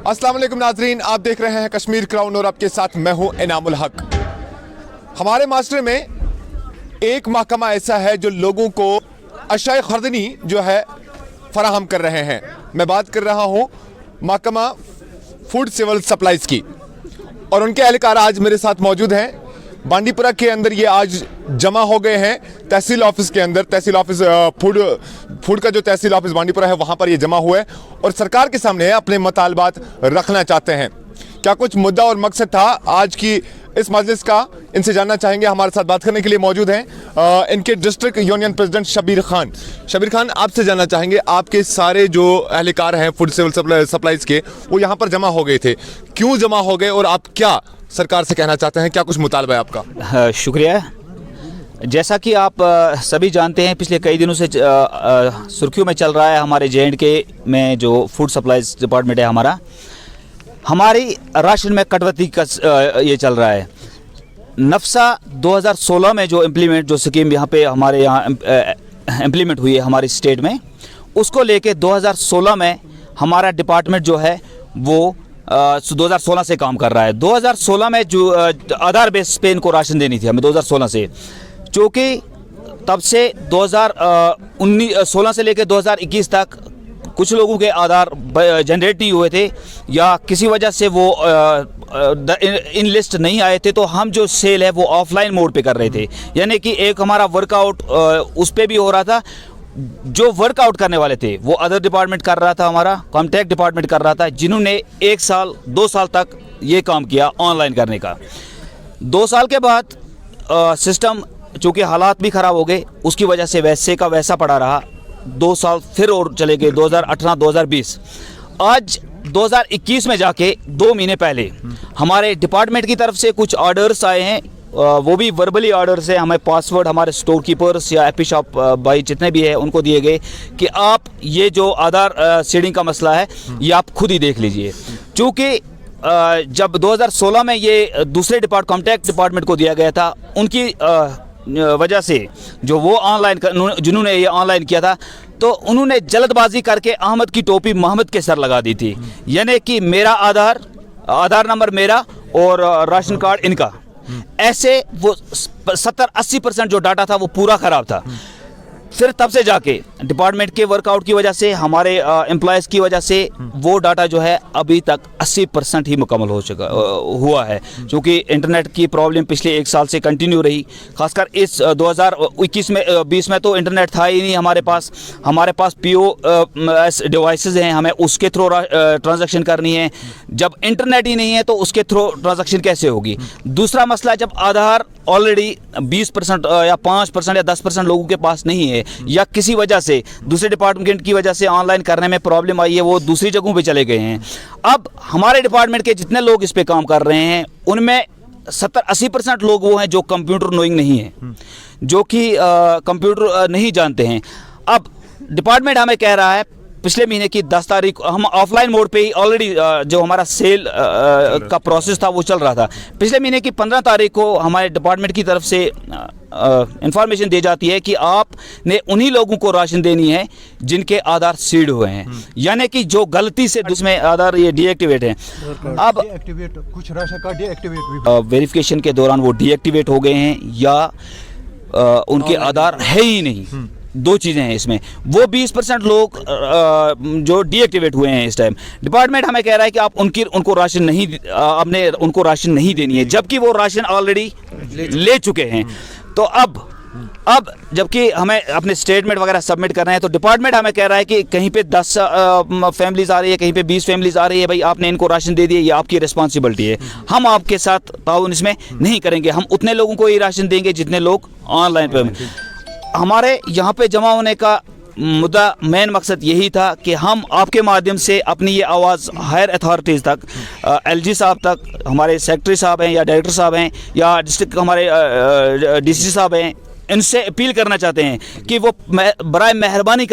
अस्सलाम वालेकुम नाजरीन, आप देख रहे हैं कश्मीर क्राउन और आपके साथ मैं हूं इनामुल हक। हमारे माशरे में एक महकमा ऐसा है जो लोगों को अशाए खर्दनी जो है फराहम कर रहे हैं। मैं बात कर रहा हूं महकमा फूड सिविल सप्लाईज की, और उनके एहलकार आज मेरे साथ मौजूद हैं। बांडीपुरा के अंदर ये आज जमा हो गए हैं तहसील ऑफिस के अंदर। तहसील ऑफिस फूड का जो तहसील ऑफिस बांडीपुरा है वहाँ पर ये जमा हुआ है और सरकार के सामने अपने मुतालबात रखना चाहते हैं। क्या कुछ मुद्दा और मकसद था आज की इस मजलिस का, इनसे जानना चाहेंगे। हमारे साथ बात करने के लिए मौजूद हैं इनके district union president Shabir Khan. Shabir Khan, आपसे जानना चाहेंगे, आपके सारे जो एहलकार हैं फूड सिविल सप्लाईज के, वो यहाँ पर जमा हो गए थे, क्यों जमा हो गए और आप क्या सरकार से कहना चाहते हैं? क्या कुछ मुतालबा है आपका? शुक्रिया। जैसा कि आप सभी जानते हैं, पिछले कई दिनों से सुर्खियों में चल रहा है हमारे J&K में जो फूड सप्लाईज डिपार्टमेंट है हमारी राशन में कटौती का ये चल रहा है। नफसा 2016 में जो जो स्कीम हमारे यहाँ इम्प्लीमेंट हुई है हमारी स्टेट में, उसको लेके 2016 में हमारा डिपार्टमेंट जो है वो 2016 से काम कर रहा है। 2016 में जो आधार बेस पे इनको राशन देनी थी हमें 2016 से, चूँकि तब से 2016 से लेकर 2021 तक कुछ लोगों के आधार जनरेट नहीं हुए थे या किसी वजह से वो इन लिस्ट नहीं आए थे, तो हम जो सेल है वो ऑफलाइन मोड पे कर रहे थे। यानी कि एक हमारा वर्कआउट उस पे भी हो रहा था। जो वर्कआउट करने वाले थे वो अदर डिपार्टमेंट कर रहा था, हमारा कॉन्टैक्ट डिपार्टमेंट कर रहा था, जिन्होंने 1 साल 2 साल तक ये काम किया ऑनलाइन करने का। 2 साल के बाद सिस्टम चूँकि हालात भी ख़राब हो गए, उसकी वजह से वैसे का वैसा पड़ा रहा। 2 साल फिर और चले गए, 2018-2020। आज 2021 में जाके 2 महीने पहले हमारे डिपार्टमेंट की तरफ से कुछ ऑर्डर्स आए हैं, वो भी वर्बली ऑर्डर्स है। हमें पासवर्ड हमारे स्टोर कीपर्स या एपी शॉप भाई जितने भी है उनको दिए गए कि आप ये जो आधार सीडिंग का मसला है ये आप खुद ही देख लीजिए। चूँकि जब 2016 में ये दूसरे कॉन्टैक्ट डिपार्टमेंट को दिया गया था, उनकी वजह से जो वो ऑनलाइन जिन्होंने ये ऑनलाइन किया था, तो उन्होंने जल्दबाजी करके अहमद की टोपी मोहम्मद के सर लगा दी थी। यानी कि मेरा आधार नंबर मेरा और राशन कार्ड इनका, ऐसे वो 70-80% जो डाटा था वो पूरा ख़राब था। फिर तब से जाके डिपार्टमेंट के वर्कआउट की वजह से, हमारे एम्प्लॉयज़ की वजह से वो डाटा जो है अभी तक 80% ही मुकम्मल हुआ है। क्योंकि इंटरनेट की प्रॉब्लम पिछले 1 साल से कंटिन्यू रही, खासकर इस 2021 में 20 में तो इंटरनेट था ही नहीं हमारे पास। हमारे पास POS डिवाइसेस हैं, हमें उसके थ्रू ट्रांजैक्शन करनी है। जब इंटरनेट ही नहीं है तो उसके थ्रू ट्रांजैक्शन कैसे होगी? दूसरा मसला, जब आधार ऑलरेडी 20% या 5% या 10% लोगों के पास नहीं है, या किसी वजह से दूसरे डिपार्टमेंट की वजह से ऑनलाइन करने में प्रॉब्लम आई है, वो दूसरी जगहों पे चले गए हैं। अब हमारे डिपार्टमेंट के जितने लोग इस पे काम कर रहे हैं, उनमें 70-80% लोग वो हैं जो कंप्यूटर नोइंग नहीं है, जो कि कंप्यूटर नहीं जानते हैं। अब डिपार्टमेंट हमें कह रहा है पिछले महीने की 10 तारीख हम ऑफलाइन मोड पे ही ऑलरेडी जो हमारा सेल का प्रोसेस था वो चल रहा था। पिछले महीने की 15 तारीख को हमारे डिपार्टमेंट की तरफ से इंफॉर्मेशन दी जाती है कि आपने उन्हीं लोगों को राशन देनी है जिनके आधार सीड हुए हैं, यानी कि जो गलती से उसमें आधार ये डीएक्टिवेट है। अब कुछ राशन कार्ड डीएक्टिवेट वेरिफिकेशन के दौरान वो डीएक्टिवेट हो गए हैं या उनके आधार है ही नहीं। 2 चीज़ें हैं इसमें। वो 20% लोग जो डीएक्टिवेट हुए हैं इस टाइम, डिपार्टमेंट हमें कह रहा है कि आप उनको राशन नहीं, आपने उनको राशन नहीं देनी है, जबकि वो राशन ऑलरेडी ले चुके हैं। तो अब जबकि हमें अपने स्टेटमेंट वगैरह सबमिट करना है, तो डिपार्टमेंट हमें कह रहा है कि कहीं पे 10 फैमिलीज़ आ रही है, कहीं पे 20 फैमिलीज़ आ रही है, भाई आपने इनको राशन दे दिया, ये आपकी रिस्पॉन्सिबिलिटी है, हम आपके साथ ताउन इसमें नहीं करेंगे, हम उतने लोगों को ही राशन देंगे जितने लोग ऑनलाइन पे। हमारे यहाँ पे जमा होने का मुद्दा मेन मकसद यही था कि हम आपके माध्यम से अपनी ये आवाज़ हायर अथॉरिटीज़ तक, LG साहब तक, हमारे सेक्रेटरी साहब हैं या डायरेक्टर साहब हैं या डिस्ट्रिक्ट हमारे DC साहब हैं, इनसे अपील करना चाहते हैं कि वो बराए मेहरबानी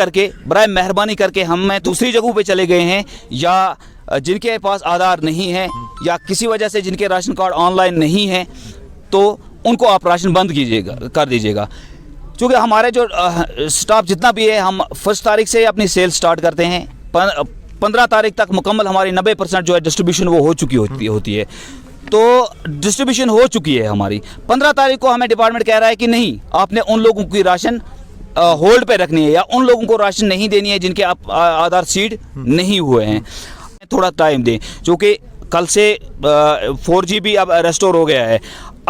करके हमें दूसरी जगहों पे चले गए हैं या जिनके पास आधार नहीं है या किसी वजह से जिनके राशन कार्ड ऑनलाइन नहीं है, तो उनको आप राशन बंद कर दीजिएगा। क्योंकि हमारे जो स्टाफ जितना भी है, हम 1 तारीख से अपनी सेल स्टार्ट करते हैं। 15 तारीख तक मुकम्मल हमारी 90% जो है डिस्ट्रीब्यूशन वो हो चुकी होती है। तो डिस्ट्रीब्यूशन हो चुकी है हमारी। 15 तारीख को हमें डिपार्टमेंट कह रहा है कि नहीं, आपने उन लोगों की राशन होल्ड पे रखनी है या उन लोगों को राशन नहीं देनी है जिनके आधार सीड नहीं हुए हैं। थोड़ा टाइम दें, क्योंकि कल से 4G भी अब रेस्टोर हो गया है।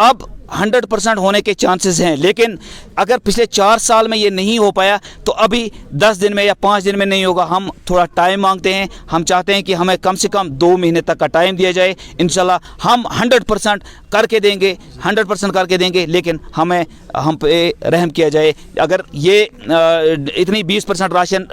अब 100% होने के चांसेस हैं, लेकिन अगर पिछले 4 साल में ये नहीं हो पाया तो अभी 10 दिन में या 5 दिन में नहीं होगा। हम थोड़ा टाइम मांगते हैं। हम चाहते हैं कि हमें कम से कम 2 महीने तक का टाइम दिया जाए। इंशाल्लाह हम 100% करके देंगे, 100% करके देंगे, लेकिन हम पे रहम किया जाए। अगर ये इतनी 20% राशन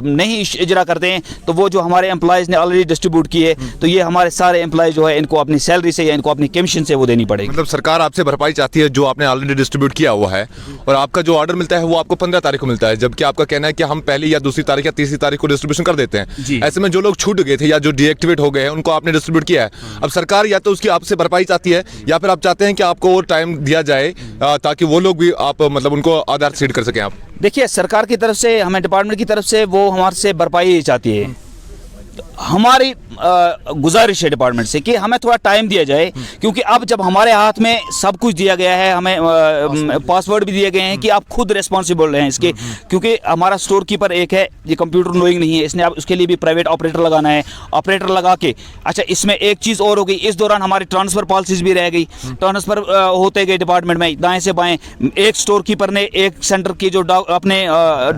नहीं इजरा करते हैं तो वो जो हमारे एम्प्लॉयज़ ने ऑलरेडी डिस्ट्रीब्यूट किए, तो ये हमारे सारे एम्प्लॉयज़ जो है इनको अपनी सैलरी से या इनको अपनी कमीशन से वो देनी पड़ेगी। मतलब सरकार आपसे भरपाई चाहती है जो आपने ऑलरेडी डिस्ट्रीब्यूट किया हुआ है, और आपका जो ऑर्डर मिलता है वो आपको 15 तारीख को मिलता है, जबकि आपका कहना है कि हम पहली या दूसरी तारीख या तीसरी तारीख को डिस्ट्रीब्यूशन कर देते हैं। ऐसे में जो लोग छूट गए थे या जो डीएक्टिवेट हो गए हैं उनको आपने डिस्ट्रीब्यूट किया है। अब सरकार या तो उसकी आपसे भरपाई चाहती है या फिर आप चाहते हैं कि आपको और टाइम दिया जाए ताकि वो लोग भी आप मतलब उनको आधार सीड कर सकें आप। देखिए, सरकार की तरफ से, हमें डिपार्टमेंट की तरफ से वो हमारे से भरपाई चाहती है। हमारी गुजारिश है डिपार्टमेंट से कि हमें थोड़ा टाइम दिया जाए, क्योंकि अब जब हमारे हाथ में सब कुछ दिया गया है, हमें पासवर्ड भी दिए गए हैं कि आप खुद रिस्पॉन्सिबल हैं इसके, क्योंकि हमारा स्टोर कीपर एक है, ये कंप्यूटर नोइंग नहीं है, इसने अब उसके लिए भी प्राइवेट ऑपरेटर लगाना है। ऑपरेटर लगा के, अच्छा इसमें एक चीज़ और हो गई, इस दौरान हमारी ट्रांसफ़र पॉलिसीज़ भी रह गई। ट्रांसफ़र होते गए डिपार्टमेंट में दाएँ से बाएँ। एक स्टोर कीपर ने एक सेंटर की जो अपने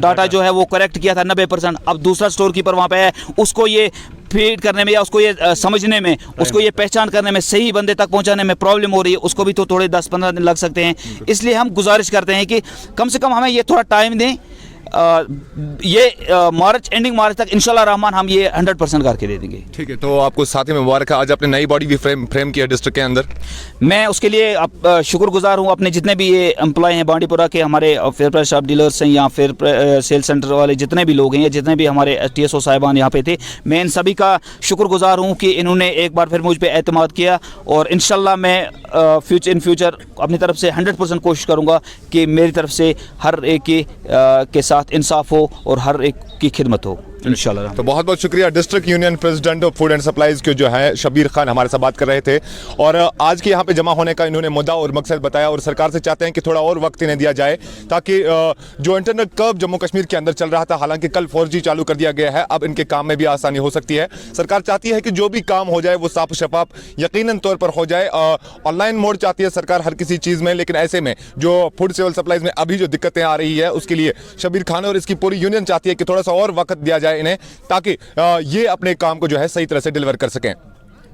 डाटा जो है वो करेक्ट किया था 90%, अब दूसरा स्टोर कीपर वहाँ पे है, उसको ये फीड करने में या उसको ये समझने में, उसको ये पहचान करने में, सही बंदे तक पहुंचाने में प्रॉब्लम हो रही है, उसको भी तो थोड़े 10-15 दिन लग सकते हैं। इसलिए हम गुजारिश करते हैं कि कम से कम हमें ये थोड़ा टाइम दें। मार्च, एंडिंग मार्च तक इंशाल्लाह रहमान हम ये 100% करके दे देंगे। ठीक है, तो आपको साथ ही में मुबारक है, आज आपने नई बॉडी भी फ्रेम किया डिस्ट्रिक्ट के अंदर। मैं उसके लिए शुक्रगुजार हूँ। अपने जितने भी ये एम्प्लॉय हैं बांडीपुरा के, हमारे फेयर प्राइस शॉप डीलर्स हैं या फिर सेल सेंटर वाले जितने भी लोग हैं या जितने भी हमारे TSO साहिबान यहाँ पे थे, मैं इन सभी का शुक्रगुजार हूँ कि इन्होंने एक बार फिर मुझ पर एतमाद किया। और इंशाल्लाह मैं इन फ्यूचर अपनी तरफ से 100% कोशिश करूँगा कि मेरी तरफ से हर एक के साथ इंसाफ हो और हर एक की खिदमत हो इंशाल्लाह। तो बहुत बहुत शुक्रिया। District union president of food and supplies के जो है शबीर खान हमारे साथ बात कर रहे थे, और आज के यहाँ पे जमा होने का इन्होंने मुद्दा और मकसद बताया, और सरकार से चाहते हैं कि थोड़ा और वक्त इन्हें दिया जाए ताकि जो इंटरनेट कर्व जम्मू कश्मीर के अंदर चल रहा था, हालांकि कल 4G चालू कर दिया गया है, अब इनके काम में भी आसानी हो सकती है। सरकार चाहती है कि जो भी काम हो जाए वो साफ शफाफ यकीनन तौर पर हो जाए। ऑनलाइन मोड चाहती है सरकार हर किसी चीज़ में, लेकिन ऐसे में जो फूड सिविल सप्लाईज में अभी जो दिक्कतें आ रही है उसके लिए शबीर खान और इसकी पूरी यूनियन चाहती है कि थोड़ा सा और वक्त दिया जाए इन्हें, ताकि ये अपने काम को जो है सही तरह से डिलीवर कर सकें।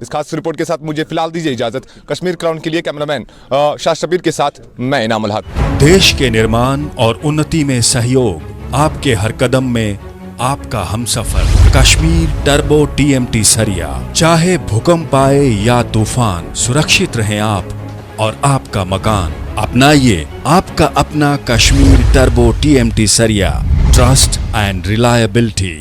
इस खास रिपोर्ट के साथ मुझे फिलहाल दीजिए इजाजत। कश्मीर क्राउन के लिए कैमरामैन शाह शबीर के साथ मैं इनामुल हक। देश के निर्माण और उन्नति में सहयोग, आपके हर कदम में आपका हमसफर। कश्मीर टर्बो TMT सरिया, चाहे भूकंप आए या तूफान, सुरक्षित रहें आप और आपका मकान। अपनाइए आपका अपना कश्मीर टर्बो TMT सरिया, ट्रस्ट एंड रिलायबिलिटी।